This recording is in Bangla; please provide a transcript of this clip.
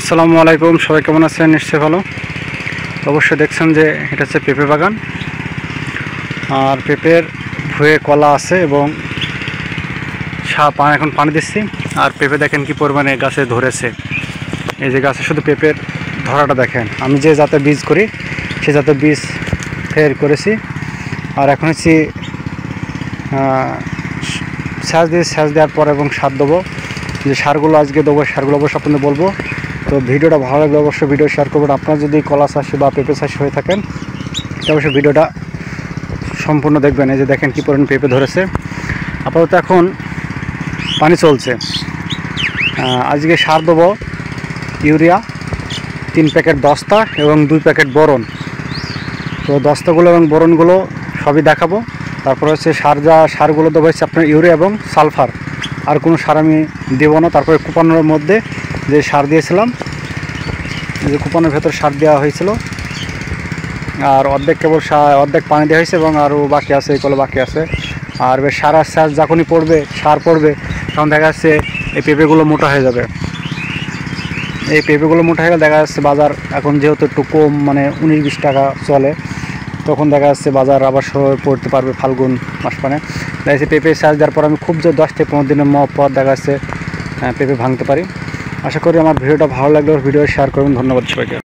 আসসালামু আলাইকুম, সবাই কেমন আছেন? নিশ্চয়ই ভালো। অবশ্যই দেখছেন যে এটা হচ্ছে পেঁপে বাগান, আর পেঁপের ভুঁয়ে কলা আছে এবং এখন পানি দিচ্ছি। আর পেঁপে দেখেন কি পরিমাণে গাছে ধরেছে। এই যে গাছে শুধু পেঁপের ধরাটা দেখেন। আমি যে জাতে বীজ করি সে জাতের বীজ ফের করেছি। আর এখন হচ্ছে সেচ দেওয়ার পর এবং সার দেবো। যে সারগুলো আজকে দেবো, সারগুলো অবশ্যই আপনাদের বলবো। তো ভিডিওটা ভালো লাগলে অবশ্যই ভিডিও শেয়ার করবেন। আপনারা যদি কলা চাষি বা পেঁপে চাষি হয়ে থাকেন তো অবশ্যই ভিডিওটা সম্পূর্ণ দেখবেন। এই যে দেখেন কী পরিমাণ পেঁপে ধরেছে। আপাতত এখন পানি চলছে। আজকে সার দেবো ইউরিয়া 3 প্যাকেট দস্তা এবং 2 প্যাকেট বোরন। তো দস্তাগুলো এবং বোরনগুলো সবই দেখাবো। তারপরে হচ্ছে সারগুলো দেবো হচ্ছে আপনার ইউরিয়া এবং সালফার। আর কোনো সার আমি দেবো না। তারপরে কুপানোর মধ্যে যে সার দিয়েছিলাম, যে কুপানোর ভেতর সার দেওয়া হয়েছিল, আর অর্ধেক কেবল অর্ধেক পানি দেওয়া হয়েছে এবং আরও বাকি আছে, এগুলো বাকি আছে। আর বেশ সার যখনই সার পড়বে তখন দেখা যাচ্ছে এই পেঁপেগুলো মোটা হয়ে যাবে। এই পেঁপেগুলো মোটা হয়ে গেলে দেখা যাচ্ছে বাজার এখন যেহেতু একটু কম, মানে 19-20 টাকা চলে, তখন দেখা যাচ্ছে বাজার আবার পড়তে পারবে ফাল্গুন মাস। মানে দেখা যাচ্ছে পেঁপে চাষ দেওয়ার পর আমি খুব যে 10 থেকে 15 দিনের পর দেখা যাচ্ছে পেঁপে ভাঙতে পারি। আশা করি আমার ভিডিওটা ভালো লাগলে ভিডিও শেয়ার করবেন। ধন্যবাদ সবাইকে।